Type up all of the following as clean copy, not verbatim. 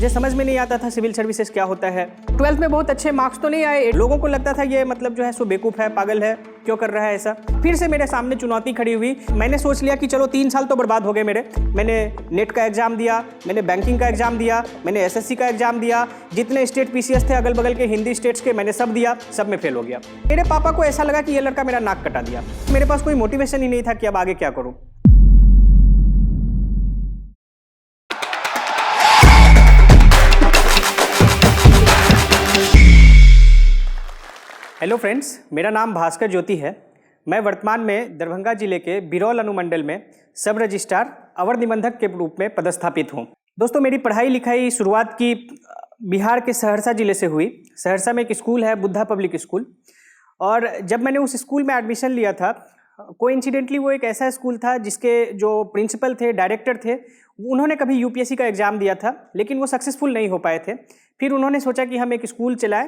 मुझे समझ में नहीं आता था सिविल सर्विसेज क्या होता है। 12th में बहुत अच्छे मार्क्स तो नहीं आए, लोगों को लगता था ये मतलब जो है सो बेवकूफ़ है, पागल है, क्यों कर रहा है ऐसा। फिर से मेरे सामने चुनौती खड़ी हुई। मैंने सोच लिया कि चलो 3 साल तो बर्बाद हो गए मेरे। मैंने नेट का एग्जाम दिया, मैंने बैंकिंग का एग्जाम दिया, मैंने एसएससी का एग्जाम दिया, जितने स्टेट पीसीएस थे अगल बगल के हिंदी स्टेट्स के मैंने सब दिया, सब में फेल हो गया। मेरे पापा को ऐसा लगा कि ये लड़का मेरा नाक कटा दिया। मेरे पास कोई मोटिवेशन ही नहीं था कि अब आगे क्या करूँ। हेलो फ्रेंड्स, मेरा नाम भास्कर ज्योति है। मैं वर्तमान में दरभंगा जिले के बिरौल अनुमंडल में सब रजिस्ट्रार अवर निबंधक के रूप में पदस्थापित हूँ। दोस्तों, मेरी पढ़ाई लिखाई शुरुआत की बिहार के सहरसा जिले से हुई। सहरसा में एक स्कूल है, बुद्धा पब्लिक स्कूल, और जब मैंने उस स्कूल में एडमिशन लिया था, कोइंसिडेंटली वो एक ऐसा स्कूल था जिसके जो प्रिंसिपल थे, डायरेक्टर थे, उन्होंने कभी यूपीएससी का एग्ज़ाम दिया था, लेकिन वो सक्सेसफुल नहीं हो पाए थे। फिर उन्होंने सोचा कि हम एक स्कूल चलाएं।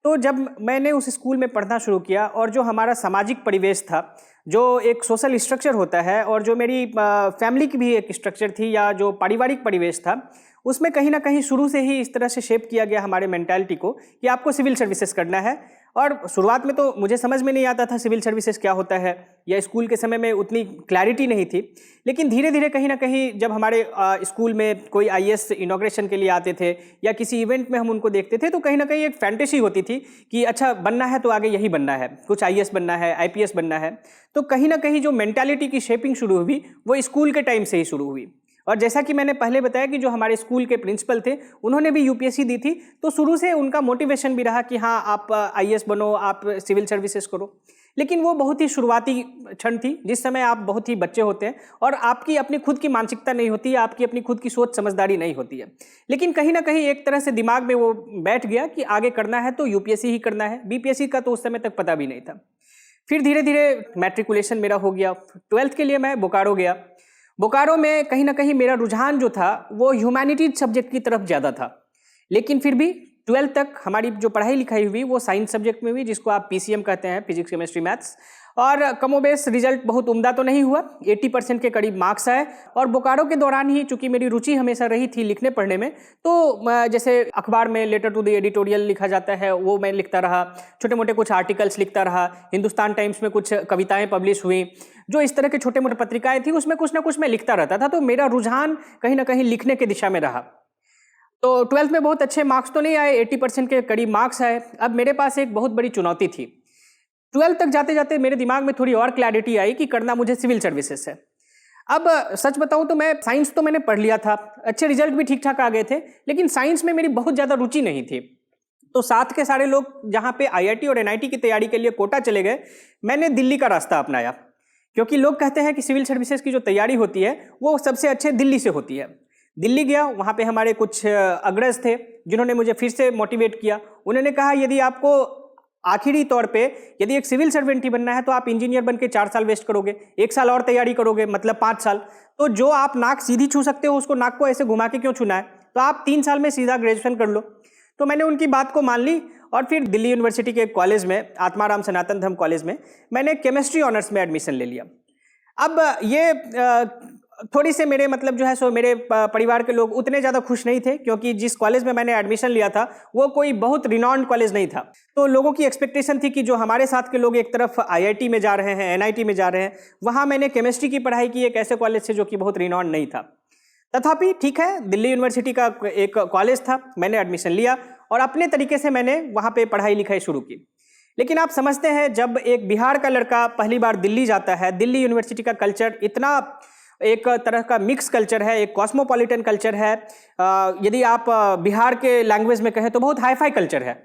तो जब मैंने उस स्कूल में पढ़ना शुरू किया और जो हमारा सामाजिक परिवेश था, जो एक सोशल स्ट्रक्चर होता है, और जो मेरी फैमिली की भी एक स्ट्रक्चर थी या जो पारिवारिक परिवेश था, उसमें कहीं ना कहीं शुरू से ही इस तरह से शेप किया गया हमारे मेंटालिटी को कि आपको सिविल सर्विसेज करना है। और शुरुआत में तो मुझे समझ में नहीं आता था सिविल सर्विसेज क्या होता है, या स्कूल के समय में उतनी क्लैरिटी नहीं थी। लेकिन धीरे धीरे कहीं ना कहीं जब हमारे स्कूल में कोई आईएएस इनॉग्रेशन के लिए आते थे या किसी इवेंट में हम उनको देखते थे, तो कहीं ना कहीं एक फैंटेसी होती थी कि अच्छा बनना है तो आगे यही बनना है, कुछ आईएएस बनना है, आईपीएस बनना है। तो कहीं ना कहीं जो मेंटालिटी की शेपिंग शुरू हुई वो स्कूल के टाइम से ही शुरू हुई। और जैसा कि मैंने पहले बताया कि जो हमारे स्कूल के प्रिंसिपल थे, उन्होंने भी यूपीएससी दी थी, तो शुरू से उनका मोटिवेशन भी रहा कि हाँ आप आईएएस बनो, आप सिविल सर्विसेज करो। लेकिन वो बहुत ही शुरुआती क्षण थी, जिस समय आप बहुत ही बच्चे होते हैं और आपकी अपनी खुद की मानसिकता नहीं होती है, आपकी अपनी खुद की सोच समझदारी नहीं होती है। लेकिन कहीं ना कहीं एक तरह से दिमाग में वो बैठ गया कि आगे करना है तो यूपीएससी ही करना है। बीपीएससी का तो उस समय तक पता भी नहीं था। फिर धीरे धीरे मैट्रिकुलेशन मेरा हो गया। 12th के लिए मैं बोकारो गया। बोकारो में कहीं ना कहीं मेरा रुझान जो था वो ह्यूमैनिटीज सब्जेक्ट की तरफ ज़्यादा था। लेकिन फिर भी 12th तक हमारी जो पढ़ाई लिखाई हुई वो साइंस सब्जेक्ट में हुई, जिसको आप पीसीएम कहते हैं, फिजिक्स केमिस्ट्री मैथ्स। और कमोबेश रिजल्ट बहुत उम्दा तो नहीं हुआ, 80% के करीब मार्क्स आए। और बोकारो के दौरान ही चूंकि मेरी रुचि हमेशा रही थी लिखने पढ़ने में, तो जैसे अखबार में लेटर टू द एडिटोरियल लिखा जाता है वो मैं लिखता रहा, छोटे मोटे कुछ आर्टिकल्स लिखता रहा। हिंदुस्तान टाइम्स में कुछ कविताएं पब्लिश हुई, जो इस तरह के छोटे मोटे पत्रिकाएं थी, उसमें कुछ ना कुछ मैं लिखता रहता था। तो मेरा रुझान कहीं ना कहीं लिखने की दिशा में रहा। तो 12th में बहुत अच्छे मार्क्स तो नहीं आए, 80% के करीब मार्क्स आए। अब मेरे पास एक बहुत बड़ी चुनौती थी। 12th तक जाते जाते मेरे दिमाग में थोड़ी और क्लैरिटी आई कि करना मुझे सिविल सर्विसेज है। अब सच बताऊं तो मैं साइंस तो मैंने पढ़ लिया था, अच्छे रिजल्ट भी ठीक ठाक आ गए थे, लेकिन साइंस में मेरी बहुत ज़्यादा रुचि नहीं थी। तो साथ के सारे लोग जहाँ पे आईआईटी और एनआईटी की तैयारी के लिए कोटा चले गए, मैंने दिल्ली का रास्ता अपनाया। क्योंकि लोग कहते हैं कि सिविल सर्विसेज की जो तैयारी होती है वो सबसे अच्छे दिल्ली से होती है। दिल्ली गया, वहाँ पे हमारे कुछ अग्रज थे जिन्होंने मुझे फिर से मोटिवेट किया। उन्होंने कहा यदि आपको आखिरी तौर पे यदि एक सिविल सर्वेंट ही बनना है तो आप इंजीनियर बन के 4 साल वेस्ट करोगे, 1 साल और तैयारी करोगे, मतलब 5 साल। तो जो आप नाक सीधी छू सकते हो उसको नाक को ऐसे घुमा के क्यों छूना है, तो आप 3 साल में सीधा ग्रेजुएशन कर लो। तो मैंने उनकी बात को मान ली और फिर दिल्ली यूनिवर्सिटी के कॉलेज में, आत्माराम सनातन धर्म कॉलेज में, मैंने केमिस्ट्री ऑनर्स में एडमिशन ले लिया। अब ये थोड़ी से मेरे मतलब जो है सो मेरे परिवार के लोग उतने ज़्यादा खुश नहीं थे, क्योंकि जिस कॉलेज में मैंने एडमिशन लिया था वो कोई बहुत रिनॉन्ड कॉलेज नहीं था। तो लोगों की एक्सपेक्टेशन थी कि जो हमारे साथ के लोग एक तरफ आईआईटी में जा रहे हैं, एनआईटी में जा रहे हैं, वहाँ मैंने केमिस्ट्री की पढ़ाई की एक ऐसे कॉलेज से जो कि बहुत रिनॉन्ड नहीं था। तथापि ठीक है, दिल्ली यूनिवर्सिटी का एक कॉलेज था, मैंने एडमिशन लिया और अपने तरीके से मैंने वहाँ पर पढ़ाई लिखाई शुरू की। लेकिन आप समझते हैं, जब एक बिहार का लड़का पहली बार दिल्ली जाता है, दिल्ली यूनिवर्सिटी का कल्चर इतना एक तरह का मिक्स कल्चर है, एक कॉस्मोपॉलिटन कल्चर है। यदि आप बिहार के लैंग्वेज में कहें तो बहुत हाई फाई कल्चर है।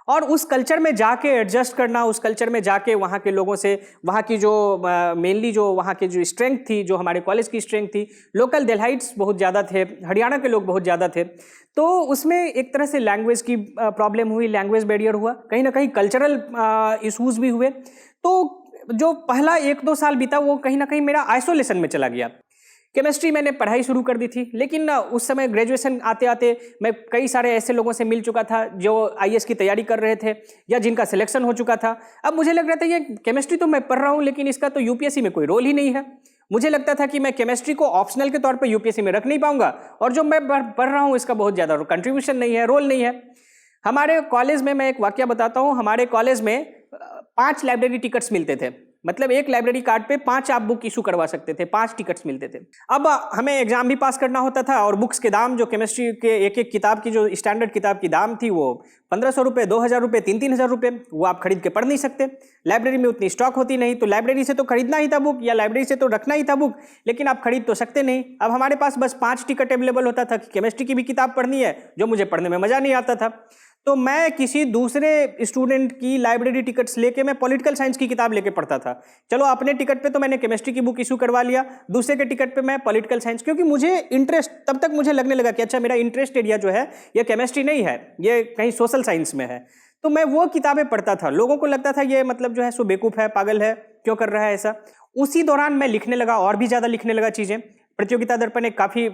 और उस कल्चर में जाके एडजस्ट करना, उस कल्चर में जाके वहाँ के लोगों से, वहाँ की जो मेनली जो वहाँ की जो स्ट्रेंथ थी, जो हमारे कॉलेज की स्ट्रेंथ थी, लोकल डेल्हाइट्स बहुत ज़्यादा थे, हरियाणा के लोग बहुत ज़्यादा थे। तो उसमें एक तरह से लैंग्वेज की प्रॉब्लम हुई, लैंग्वेज बैरियर हुआ, कहीं ना कहीं कल्चरल इशूज़ भी हुए। तो जो पहला 1-2 साल बीता वो कहीं ना कहीं मेरा आइसोलेशन में चला गया। केमिस्ट्री मैंने पढ़ाई शुरू कर दी थी, लेकिन उस समय ग्रेजुएशन आते आते मैं कई सारे ऐसे लोगों से मिल चुका था जो आईएएस की तैयारी कर रहे थे या जिनका सिलेक्शन हो चुका था। अब मुझे लग रहा था ये केमिस्ट्री तो मैं पढ़ रहा हूँ, लेकिन इसका तो यूपीएससी में कोई रोल ही नहीं है। मुझे लगता था कि मैं केमिस्ट्री को ऑप्शनल के तौर पे यूपीएससी में रख नहीं पाऊंगा, और जो मैं पढ़ रहा हूँ इसका बहुत ज़्यादा कंट्रीब्यूशन नहीं है, रोल नहीं है। हमारे कॉलेज में मैं एक वाकया बताता हूँ। हमारे कॉलेज में 5 लाइब्रेरी टिकट्स मिलते थे, मतलब एक लाइब्रेरी कार्ड पे 5 आप बुक इशू करवा सकते थे, 5 टिकट्स मिलते थे। अब हमें एग्जाम भी पास करना होता था, और बुक्स के दाम जो केमिस्ट्री के एक एक किताब की जो स्टैंडर्ड किताब की दाम थी वो 1500 रुपये, 2000 रुपये, 3000 रुपये, वो आप खरीद के पढ़ नहीं सकते। लाइब्रेरी में उतनी स्टॉक होती नहीं, तो लाइब्रेरी से तो खरीदना ही था बुक, या लाइब्रेरी से तो रखना ही था बुक, लेकिन आप खरीद तो सकते नहीं। अब हमारे पास बस 5 टिकट अवेलेबल होता था कि केमिस्ट्री की भी किताब पढ़नी है, जो मुझे पढ़ने में मजा नहीं आता था। तो मैं किसी दूसरे स्टूडेंट की लाइब्रेरी टिकट्स लेके मैं पॉलिटिकल साइंस की किताब लेके पढ़ता था। चलो अपने टिकट पे तो मैंने केमिस्ट्री की बुक इशू करवा लिया, दूसरे के टिकट पे मैं पॉलिटिकल साइंस, क्योंकि मुझे इंटरेस्ट, तब तक मुझे लगने लगा कि अच्छा मेरा इंटरेस्ट एरिया जो है ये केमिस्ट्री नहीं है, ये कहीं सोशल साइंस में है। तो मैं वो किताबें पढ़ता था। लोगों को लगता था ये मतलब जो है सो बेवकूफ़ है, पागल है, क्यों कर रहा है ऐसा। उसी दौरान मैं लिखने लगा, और भी ज़्यादा लिखने लगा चीज़ें। प्रतियोगिता दर्पण एक काफ़ी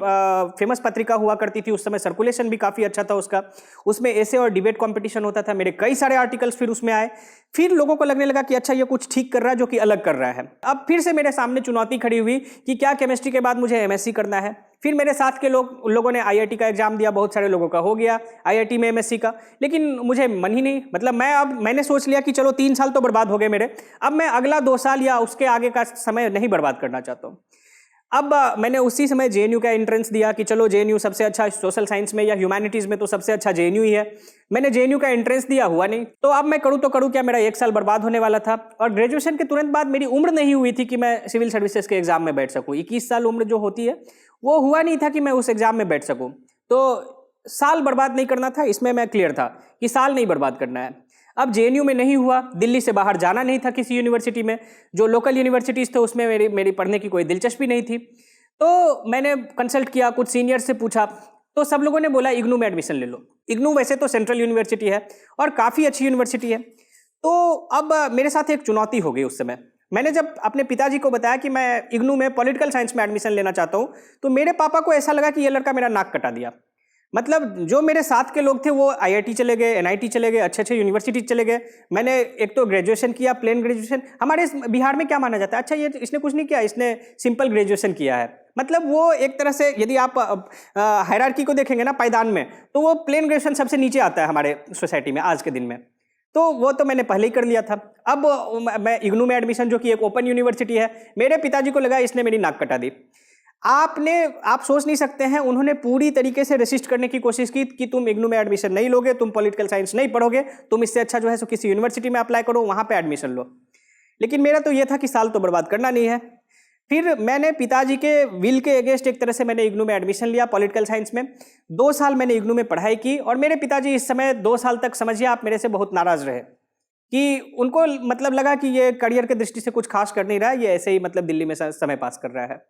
फेमस पत्रिका हुआ करती थी उस समय, सर्कुलेशन भी काफ़ी अच्छा था उसका, उसमें ऐसे और डिबेट कंपटीशन होता था। मेरे कई सारे आर्टिकल्स फिर उसमें आए। फिर लोगों को लगने लगा कि अच्छा ये कुछ ठीक कर रहा है, जो कि अलग कर रहा है। अब फिर से मेरे सामने चुनौती खड़ी हुई कि क्या केमिस्ट्री के बाद मुझे एमएससी करना है। फिर मेरे साथ के लोगों ने आईआईटी का एग्जाम दिया, बहुत सारे लोगों का हो गया आईआईटी में एमएससी का, लेकिन मुझे मन ही नहीं। मतलब मैंने सोच लिया कि चलो 3 साल तो बर्बाद हो गए मेरे, अब मैं अगला 2 साल या उसके आगे का समय नहीं बर्बाद करना चाहता हूँ। अब मैंने उसी समय जेएनयू का एंट्रेंस दिया कि चलो जेएनयू सबसे अच्छा, सोशल साइंस में या ह्यूमैनिटीज़ में तो सबसे अच्छा जेएनयू ही है। मैंने जेएनयू का एंट्रेंस दिया, हुआ नहीं। तो अब मैं करूँ तो करूँ क्या, मेरा 1 साल बर्बाद होने वाला था। और ग्रेजुएशन के तुरंत बाद मेरी उम्र नहीं हुई थी कि मैं सिविल सर्विसेज के एग्जाम में बैठ सकूँ। 21 साल उम्र जो होती है वो हुआ नहीं था कि मैं उस एग्जाम में बैठ सकूँ। तो साल बर्बाद नहीं करना था, इसमें मैं क्लियर था कि साल नहीं बर्बाद करना है। अब जेएनयू में नहीं हुआ, दिल्ली से बाहर जाना नहीं था किसी यूनिवर्सिटी में, जो लोकल यूनिवर्सिटीज़ थे उसमें मेरी पढ़ने की कोई दिलचस्पी नहीं थी। तो मैंने कंसल्ट किया, कुछ सीनियर से पूछा, तो सब लोगों ने बोला इग्नू में एडमिशन ले लो। इग्नू वैसे तो सेंट्रल यूनिवर्सिटी है और काफ़ी अच्छी यूनिवर्सिटी है। तो अब मेरे साथ एक चुनौती हो गई उस समय। मैंने जब अपने पिताजी को बताया कि मैं इग्नू में पॉलिटिकल साइंस में एडमिशन लेना चाहता हूँ, तो मेरे पापा को ऐसा लगा कि ये लड़का मेरा नाक कटा दिया। मतलब जो मेरे साथ के लोग थे वो आईआईटी चले गए, एनआईटी चले गए, अच्छे अच्छे यूनिवर्सिटी चले गए। मैंने एक तो ग्रेजुएशन किया, प्लेन ग्रेजुएशन। हमारे बिहार में क्या माना जाता है, अच्छा ये इसने कुछ नहीं किया, इसने सिंपल ग्रेजुएशन किया है। मतलब वो एक तरह से यदि आप हायरार्की को देखेंगे ना पायदान में, तो वो प्लेन ग्रेजुएशन सबसे नीचे आता है हमारे सोसाइटी में आज के दिन में। तो वो तो मैंने पहले ही कर लिया था। अब मैं इग्नू में एडमिशन, जो कि एक ओपन यूनिवर्सिटी है, मेरे पिताजी को लगा इसने मेरी नाक कटा दी। आप सोच नहीं सकते हैं, उन्होंने पूरी तरीके से रेसिस्ट करने की कोशिश की कि तुम इग्नू में एडमिशन नहीं लोगे, तुम पॉलिटिकल साइंस नहीं पढ़ोगे, तुम इससे अच्छा जो है सो किसी यूनिवर्सिटी में अप्लाई करो, वहाँ पे एडमिशन लो। लेकिन मेरा तो ये था कि साल तो बर्बाद करना नहीं है। फिर मैंने पिताजी के विल के अगेंस्ट एक तरह से मैंने इग्नू में एडमिशन लिया पॉलिटिकल साइंस में। 2 साल मैंने इग्नू में पढ़ाई की, और मेरे पिताजी इस समय 2 साल तक समझिए आप मेरे से बहुत नाराज़ रहे कि उनको मतलब लगा कि ये करियर के दृष्टि से कुछ खास कर नहीं रहा है, ये ऐसे ही मतलब दिल्ली में समय पास कर रहा है।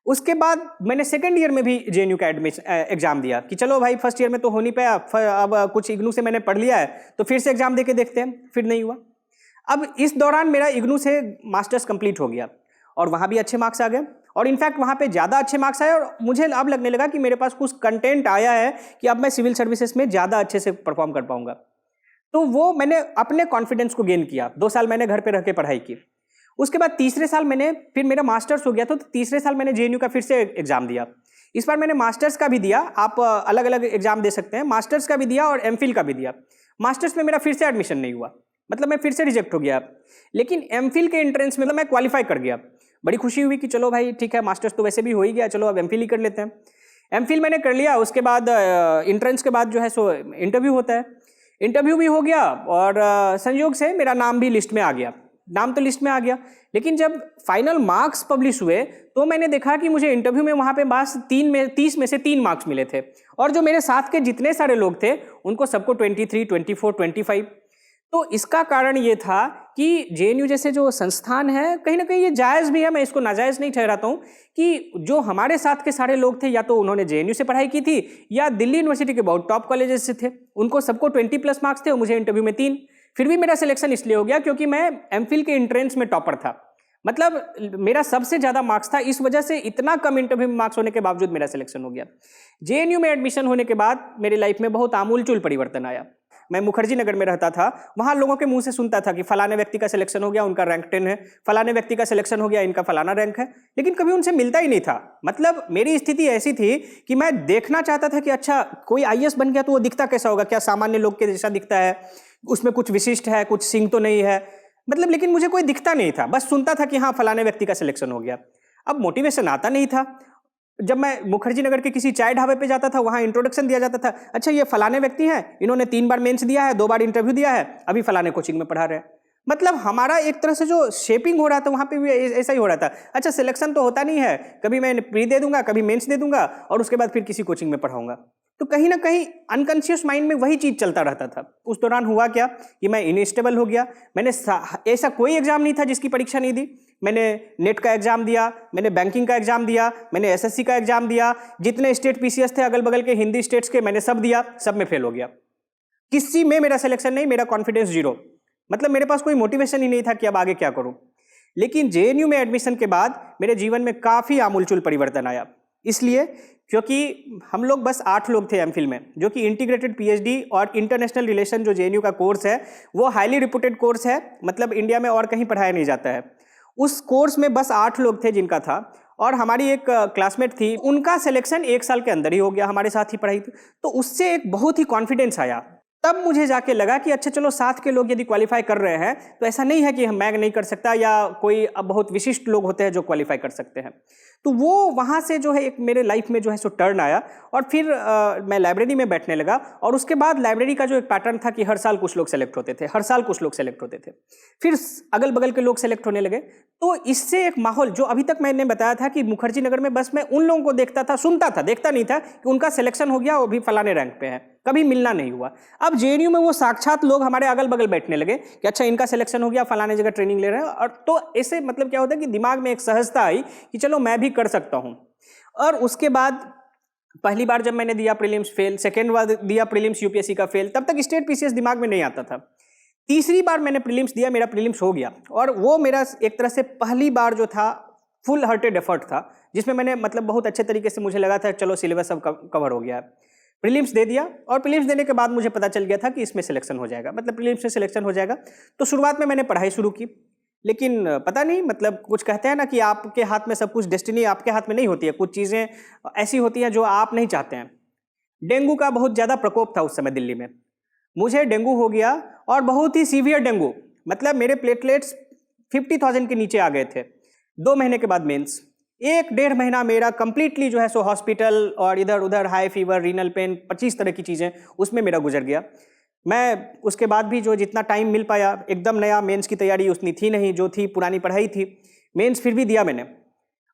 उसके बाद मैंने सेकंड ईयर में भी जेएनयू का एग्जाम दिया कि चलो भाई फर्स्ट ईयर में तो हो नहीं पाया, अब कुछ इग्नू से मैंने पढ़ लिया है तो फिर से एग्जाम देके देखते हैं, फिर नहीं हुआ। अब इस दौरान मेरा इग्नू से मास्टर्स कंप्लीट हो गया और वहाँ भी अच्छे मार्क्स आ गए, और इनफैक्ट वहाँ पे ज़्यादा अच्छे मार्क्स आए, और मुझे अब लगने लगा कि मेरे पास कुछ कंटेंट आया है कि अब मैं सिविल सर्विसेज में ज़्यादा अच्छे से परफॉर्म कर पाऊंगा। तो वो मैंने अपने कॉन्फिडेंस को गेन किया। 2 साल मैंने घर पे रह के पढ़ाई की। उसके बाद तीसरे साल फिर मेरा मास्टर्स हो गया था, तो तीसरे साल मैंने जेएनयू का फिर से एग्जाम दिया। इस बार मैंने मास्टर्स का भी दिया, आप अलग अलग एग्जाम दे सकते हैं, मास्टर्स का भी दिया और एमफिल का भी दिया। मास्टर्स में मेरा फिर से एडमिशन नहीं हुआ, मतलब मैं फिर से रिजेक्ट हो गया। लेकिन एमफिल के एंट्रेंस में मैं क्वालिफाई कर गया। बड़ी खुशी हुई कि चलो भाई ठीक है, मास्टर्स तो वैसे भी हो ही गया, चलो अब एमफिल ही कर लेते हैं। एमफिल मैंने कर लिया। उसके बाद एंट्रेंस के बाद जो है सो इंटरव्यू होता है, इंटरव्यू भी हो गया, और संयोग से मेरा नाम भी लिस्ट में आ गया। नाम तो लिस्ट में आ गया, लेकिन जब फाइनल मार्क्स पब्लिश हुए तो मैंने देखा कि मुझे इंटरव्यू में वहाँ पे बस 30 में से 3 मार्क्स मिले थे, और जो मेरे साथ के जितने सारे लोग थे उनको सबको 23, 24, 25। तो इसका कारण ये था कि जेएनयू जैसे जो संस्थान है, कहीं ना कहीं ये जायज़ भी है, मैं इसको नाजायज़ नहीं ठहराता हूँ, कि जो हमारे साथ के सारे लोग थे या तो उन्होंने जेएनयू से पढ़ाई की थी या दिल्ली यूनिवर्सिटी के बहुत टॉप कॉलेजेस से थे, उनको सबको 20+ मार्क्स थे और मुझे इंटरव्यू में 3। फिर भी मेरा सिलेक्शन इसलिए हो गया क्योंकि मैं एमफिल के एंट्रेंस में टॉपर था। मतलब मेरा सबसे ज़्यादा मार्क्स था, इस वजह से इतना कम इंटरव्यू में मार्क्स होने के बावजूद मेरा सिलेक्शन हो गया। जेएनयू में एडमिशन होने के बाद मेरी लाइफ में बहुत आमूलचूल परिवर्तन आया। मैं मुखर्जी नगर में रहता था, वहाँ लोगों के मुंह से सुनता था कि फलाने व्यक्ति का सिलेक्शन हो गया, उनका रैंक 10 है, फलाने व्यक्ति का सिलेक्शन हो गया, इनका फलाना रैंक है, लेकिन कभी उनसे मिलता ही नहीं था। मतलब मेरी स्थिति ऐसी थी कि मैं देखना चाहता था कि अच्छा कोई आईएएस बन गया तो वो दिखता कैसा होगा, क्या सामान्य लोग के जैसा दिखता है, उसमें कुछ विशिष्ट है, कुछ सिंह तो नहीं है, मतलब लेकिन मुझे कोई दिखता नहीं था, बस सुनता था कि हाँ फलाने व्यक्ति का सिलेक्शन हो गया। अब मोटिवेशन आता नहीं था। जब मैं मुखर्जी नगर के किसी चाय ढाबे पे जाता था, वहां इंट्रोडक्शन दिया जाता था, अच्छा ये फलाने व्यक्ति हैं, इन्होंने 3 बार मेंस दिया है, 2 बार इंटरव्यू दिया है, अभी फलाने कोचिंग में पढ़ा रहे हैं। मतलब हमारा एक तरह से जो शेपिंग हो रहा था वहां पे भी ऐसा ही हो रहा था। अच्छा सिलेक्शन तो होता नहीं है, कभी मैं प्री दे दूंगा, कभी मेंस दे दूंगा और उसके बाद फिर किसी कोचिंग में पढ़ाऊंगा। तो कहीं ना कहीं अनकॉन्शियस माइंड में वही चीज चलता रहता था। उस दौरान हुआ क्या कि मैं इनस्टेबल हो गया। मैंने ऐसा कोई एग्जाम नहीं था जिसकी परीक्षा नहीं दी। मैंने नेट का एग्जाम दिया, मैंने बैंकिंग का एग्जाम दिया, मैंने एसएससी का एग्जाम दिया, जितने स्टेट पीसीएस थे अगल बगल के हिंदी स्टेट्स के मैंने सब दिया, सब में फेल हो गया। किसी में मेरा सिलेक्शन नहीं, मेरा कॉन्फिडेंस 0। मतलब मेरे पास कोई मोटिवेशन ही नहीं था कि अब आगे क्या करूं। लेकिन जेएनयू में एडमिशन के बाद मेरे जीवन में काफी आमूलचूल परिवर्तन आया। इसलिए क्योंकि हम लोग बस 8 लोग थे एमफिल में, जो कि इंटीग्रेटेड पीएचडी और इंटरनेशनल रिलेशन जो जेएनयू का कोर्स है वो हाईली रिप्यूटेड कोर्स है, मतलब इंडिया में और कहीं पढ़ाया नहीं जाता है। उस कोर्स में बस 8 लोग थे जिनका था, और हमारी एक क्लासमेट थी, उनका सिलेक्शन 1 साल के अंदर ही हो गया, हमारे साथ ही पढ़ाई थी। तो उससे एक बहुत ही कॉन्फिडेंस आया। तब मुझे जाके लगा कि अच्छा चलो साथ के लोग यदि क्वालिफाई कर रहे हैं तो ऐसा नहीं है कि मैं नहीं कर सकता, या कोई अब बहुत विशिष्ट लोग होते हैं जो क्वालिफाई कर सकते हैं। तो वो वहाँ से जो है एक मेरे लाइफ में जो है सो टर्न आया, और फिर मैं लाइब्रेरी में बैठने लगा। और उसके बाद लाइब्रेरी का जो एक पैटर्न था कि हर साल कुछ लोग सेलेक्ट होते थे, हर साल कुछ लोग सेलेक्ट होते थे, फिर अगल बगल के लोग सेलेक्ट होने लगे। तो इससे एक माहौल, जो अभी तक मैंने बताया था कि मुखर्जी नगर में बस मैं उन लोगों को देखता था, सुनता था, देखता नहीं था कि उनका सिलेक्शन हो गया, वो भी फलाने रैंक पे है, कभी मिलना नहीं हुआ। अब जेएनयू में वो साक्षात लोग हमारे अगल बगल बैठने लगे कि अच्छा इनका सिलेक्शन हो गया, फलाने जगह ट्रेनिंग ले रहे हैं। और तो ऐसे मतलब क्या होता है कि दिमाग में एक सहजता आई कि चलो मैं भी कर सकता हूं। और उसके बाद पहली बार जब मैंने दिया प्रीलिम्स फेल, सेकेंड बार दिया प्रीलिम्स यूपीएससी का फेल, तब तक स्टेट पीसीएस दिमाग में नहीं आता था। तीसरी बार मैंने प्रीलिम्स दिया, मेरा प्रीलिम्स हो गया, और वो मेरा एक तरह से पहली बार जो था फुल हार्टेड एफर्ट था, जिसमें मैंने मतलब बहुत अच्छे तरीके से मुझे लगा था चलो सिलेबस सब कवर हो गया है। प्रीलिम्स दे दिया, और प्रीलिम्स देने के बाद मुझे पता चल गया था कि इसमें सिलेक्शन हो जाएगा, मतलब प्रीलिम्स में सिलेक्शन हो जाएगा। तो शुरुआत में मैंने पढ़ाई शुरू की, लेकिन पता नहीं, मतलब कुछ कहते हैं ना कि आपके हाथ में सब कुछ, डेस्टिनी आपके हाथ में नहीं होती है, कुछ चीज़ें ऐसी होती हैं जो आप नहीं चाहते हैं। डेंगू का बहुत ज़्यादा प्रकोप था उस समय दिल्ली में, मुझे डेंगू हो गया, और बहुत ही सीवियर डेंगू, मतलब मेरे प्लेटलेट्स 50,000 के नीचे आ गए थे। 2 महीने के बाद मेंस, 1-1.5 महीना मेरा कंप्लीटली जो है सो हॉस्पिटल और इधर उधर, हाई फीवर, रीनल पेन, 25 तरह की चीज़ें उसमें मेरा गुजर गया। मैं उसके बाद भी जो जितना टाइम मिल पाया, एकदम नया, मेंस की तैयारी उतनी थी नहीं, जो थी पुरानी पढ़ाई थी, मेंस फिर भी दिया मैंने,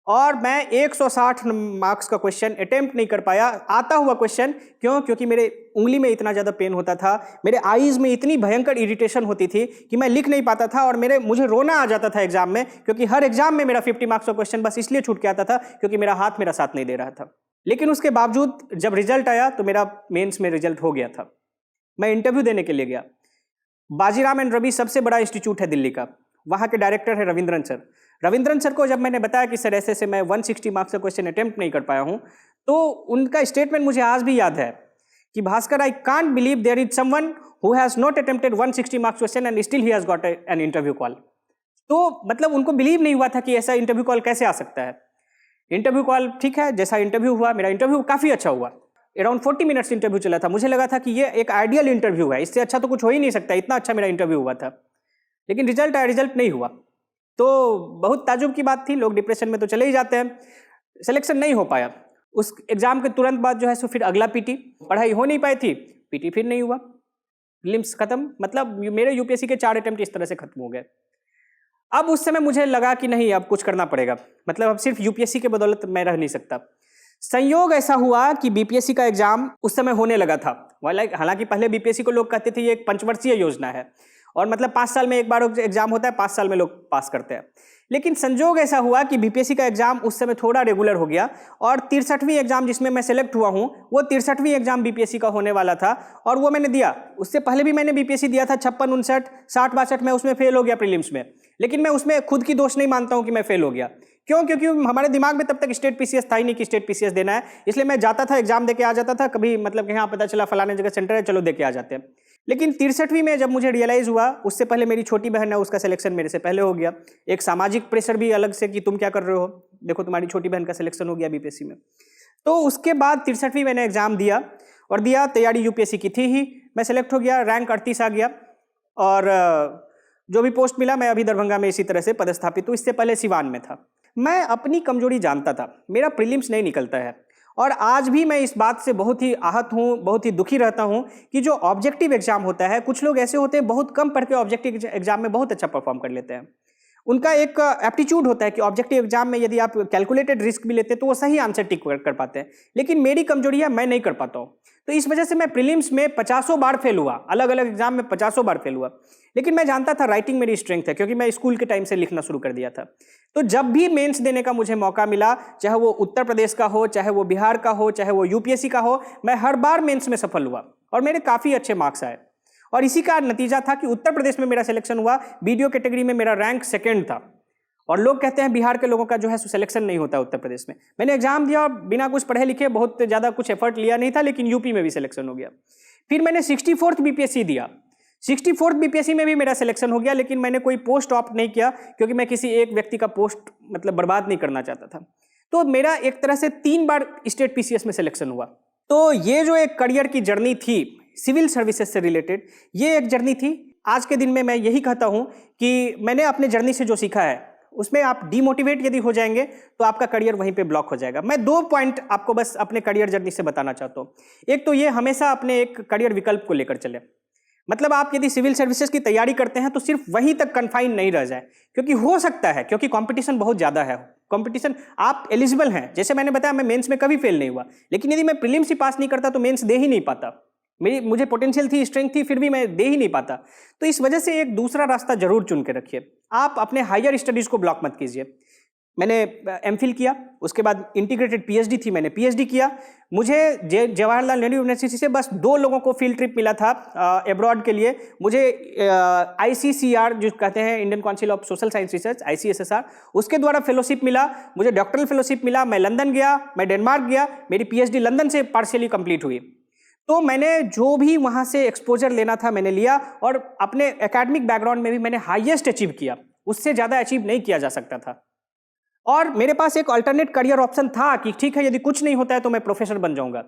और मैं 160 मार्क्स का क्वेश्चन अटेम्प्ट नहीं कर पाया, आता हुआ क्वेश्चन। क्यों? क्योंकि मेरे उंगली में इतना ज़्यादा पेन होता था, मेरे आईज में इतनी भयंकर इरिटेशन होती थी कि मैं लिख नहीं पाता था, और मुझे रोना आ जाता था एग्जाम में, क्योंकि हर एग्जाम में मेरा 50 मार्क्स का क्वेश्चन बस इसलिए छूट के आता था क्योंकि मेरा हाथ मेरा साथ नहीं दे रहा था। लेकिन उसके बावजूद जब रिजल्ट आया तो मेरा मेन्स में रिजल्ट हो गया था। मैं इंटरव्यू देने के लिए गया। बाजीराव एंड रवि सबसे बड़ा इंस्टीट्यूट है दिल्ली का, वहाँ के डायरेक्टर है रविंद्रन सर। रविंद्रन सर को जब मैंने बताया कि सर ऐसे मैं 160 मार्क्स का क्वेश्चन अटेम्प्ट नहीं कर पाया हूँ, तो उनका स्टेटमेंट मुझे आज भी याद है कि Bhaskar, I can't believe there is someone who has not attempted 160 marks question and still he has got an interview call. तो मतलब उनको बिलीव नहीं हुआ था कि ऐसा इंटरव्यू कॉल कैसे आ सकता है। इंटरव्यू कॉल ठीक है, जैसा इंटरव्यू हुआ, मेरा इंटरव्यू काफ़ी अच्छा हुआ, अराउंड 40 मिनट्स इंटरव्यू चला था। मुझे लगा था कि ये एक आइडियल इंटरव्यू है, इससे अच्छा तो कुछ हो ही नहीं सकता, इतना अच्छा मेरा इंटरव्यू हुआ था। लेकिन रिजल्ट आया, रिजल्ट नहीं हुआ, तो बहुत ताजुब की बात थी। लोग डिप्रेशन में तो चले ही जाते हैं। सिलेक्शन नहीं हो पाया। उस एग्जाम के तुरंत बाद जो है सो फिर अगला पीटी, पढ़ाई हो नहीं पाई थी, पीटी फिर नहीं हुआ, प्रीलिम्स खत्म। मतलब मेरे यूपीएससी के 4 अटेम्प्ट इस तरह से खत्म हो गए। अब उस समय मुझे लगा कि नहीं, अब कुछ करना पड़ेगा, मतलब अब सिर्फ यूपीएससी के बदौलत मैं रह नहीं सकता। संयोग ऐसा हुआ कि बीपीएससी का एग्जाम उस समय होने लगा था। हालांकि पहले बीपीएससी को लोग कहते थे ये एक पंचवर्षीय योजना है, और मतलब 5 साल में एक बार एग्जाम होता है, 5 साल में लोग पास करते हैं। लेकिन संजोग ऐसा हुआ कि बीपीएससी का एग्जाम उस समय थोड़ा रेगुलर हो गया, और 63वीं एग्जाम जिसमें मैं सेलेक्ट हुआ हूं, वो 63वीं एग्जाम बीपीएससी का होने वाला था, और वो मैंने दिया। उससे पहले भी मैंने बीपीएससी दिया था, 56, 59, 60, 62 में उसमें फेल हो गया प्रीलिम्स में। लेकिन मैं उसमें खुद की दोष नहीं मानता हूं कि मैं फेल हो गया, क्यों? क्योंकि हमारे दिमाग में तब तक स्टेट पीसीएस था ही नहीं कि स्टेट पीसीएस देना है, इसलिए मैं जाता था, एग्जाम देके आ जाता था। कभी मतलब कि हाँ पता चला फलाने जगह सेंटर है, चलो देके आ जाते हैं। लेकिन 63वीं में जब मुझे रियलाइज हुआ, उससे पहले मेरी छोटी बहन है, उसका सिलेक्शन मेरे से पहले हो गया। एक सामाजिक प्रेशर भी अलग से कि तुम क्या कर रहे हो, देखो तुम्हारी छोटी बहन का सिलेक्शन हो गया बीपीएससी में। तो उसके बाद 63वीं मैंने एग्जाम दिया और दिया, तैयारी यूपीएससी की थी ही, मैं सेलेक्ट हो गया, रैंक 38 आ गया और जो भी पोस्ट मिला मैं अभी दरभंगा में इसी तरह से पदस्थापित हूँ। इससे पहले सिवान में था। मैं अपनी कमजोरी जानता था, मेरा प्रीलिम्स नहीं निकलता है और आज भी मैं इस बात से बहुत ही आहत हूँ, बहुत ही दुखी रहता हूँ कि जो ऑब्जेक्टिव एग्जाम होता है, कुछ लोग ऐसे होते हैं बहुत कम पढ़ के ऑब्जेक्टिव एग्जाम में बहुत अच्छा परफॉर्म कर लेते हैं। उनका एक एप्टीट्यूड होता है कि ऑब्जेक्टिव एग्जाम में यदि आप कैलकुलेटेड रिस्क भी लेते हैं तो वो सही आंसर टिक कर पाते हैं, लेकिन मेरी कमजोरी है मैं नहीं कर पाता हूँ। तो इस वजह से मैं प्रीलिम्स में 50 बार फेल हुआ, अलग अलग एग्जाम में 50 बार फेल हुआ। लेकिन मैं जानता था राइटिंग मेरी स्ट्रेंथ है, क्योंकि मैं स्कूल के टाइम से लिखना शुरू कर दिया था। तो जब भी मेंस देने का मुझे मौका मिला, चाहे वो उत्तर प्रदेश का हो, चाहे वो बिहार का हो, चाहे वो यूपीएससी का हो, मैं हर बार मेंस में सफल हुआ और मेरे काफ़ी अच्छे मार्क्स आए। और इसी का नतीजा था कि उत्तर प्रदेश में मेरा सिलेक्शन हुआ, वीडियो कैटेगरी में मेरा रैंक 2nd था। और लोग कहते हैं बिहार के लोगों का जो है सिलेक्शन नहीं होता उत्तर प्रदेश में। मैंने एग्जाम दिया और बिना कुछ पढ़े लिखे, बहुत ज़्यादा कुछ एफर्ट लिया नहीं था, लेकिन यूपी में भी सिलेक्शन हो गया। फिर मैंने 64th बीपीएससी दिया, 64th बीपीएससी में भी मेरा सिलेक्शन हो गया, लेकिन मैंने कोई पोस्ट ऑप्ट नहीं किया, क्योंकि मैं किसी एक व्यक्ति का पोस्ट मतलब बर्बाद नहीं करना चाहता था। तो मेरा एक तरह से 3 बार स्टेट पीसीएस में सिलेक्शन हुआ। तो ये जो एक करियर की जर्नी थी सिविल सर्विसेज से रिलेटेड, ये एक जर्नी थी। आज के दिन में मैं यही कहता हूँ कि मैंने अपने जर्नी से जो सीखा है, उसमें आप डीमोटिवेट यदि हो जाएंगे तो आपका करियर वहीं पे ब्लॉक हो जाएगा। मैं 2 पॉइंट आपको बस अपने करियर जर्नी से बताना चाहता हूँ। एक तो ये, हमेशा अपने एक करियर विकल्प को लेकर चले। मतलब आप यदि सिविल सर्विसेज की तैयारी करते हैं तो सिर्फ वहीं तक कन्फाइन नहीं रह जाए, क्योंकि हो सकता है, क्योंकि कंपटीशन बहुत ज़्यादा है। कंपटीशन, आप एलिजिबल हैं, जैसे मैंने बताया मैं मेंस में कभी फेल नहीं हुआ, लेकिन यदि मैं प्रीलिम्स ही पास नहीं करता तो मेंस दे ही नहीं पाता। मुझे पोटेंशियल थी, स्ट्रेंथ थी, फिर भी मैं दे ही नहीं पाता। तो इस वजह से एक दूसरा रास्ता जरूर चुन के रखिए। आप अपने हायर स्टडीज को ब्लॉक मत कीजिए। मैंने एमफिल किया, उसके बाद इंटीग्रेटेड पीएचडी थी, मैंने पीएचडी किया। मुझे जवाहरलाल नेहरू यूनिवर्सिटी से बस 2 लोगों को फील्ड ट्रिप मिला था एब्रॉड के लिए। मुझे ICCR जो कहते हैं, Indian council of social science research, ICSSR, उसके द्वारा फेलोशिप मिला, मुझे डॉक्टरल फेलोशिप मिला। मैं लंदन गया, मैं डेनमार्क गया, मेरी पीएचडी लंदन से पार्शियली कंप्लीट हुई। तो मैंने जो भी वहाँ से एक्सपोजर लेना था मैंने लिया, और अपने एकेडमिक बैकग्राउंड में भी मैंने हाईएस्ट अचीव किया, उससे ज़्यादा अचीव नहीं किया जा सकता था। और मेरे पास एक अल्टरनेट करियर ऑप्शन था कि ठीक है, यदि कुछ नहीं होता है तो मैं प्रोफेसर बन जाऊंगा।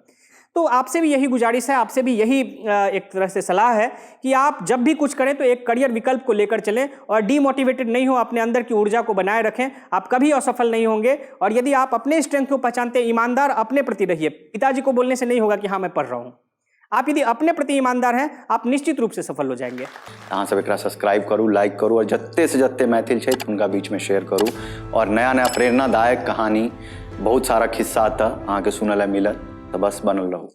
तो आपसे भी यही गुजारिश है, आपसे भी यही एक तरह से सलाह है कि आप जब भी कुछ करें तो एक करियर विकल्प को लेकर चलें और डीमोटिवेटेड नहीं हो, अपने अंदर की ऊर्जा को बनाए रखें। आप कभी असफल नहीं होंगे। और यदि आप अपने स्ट्रेंथ को पहचानते, ईमानदार अपने प्रति रहिए। पिताजी को बोलने से नहीं होगा कि हाँ मैं पढ़ रहा हूँ। आप यदि अपने प्रति ईमानदार हैं, आप निश्चित रूप से सफल हो जाएंगे। अहाँ सब एकरा सब्सक्राइब करू, लाइक करू और जत्ते से जत्ते मैथिल छै उनका बीच में शेयर करू। और नया नया प्रेरणादायक कहानी, बहुत सारा खिस्सा अहाँ के सुनल मिलत, तो बस बनल रहू।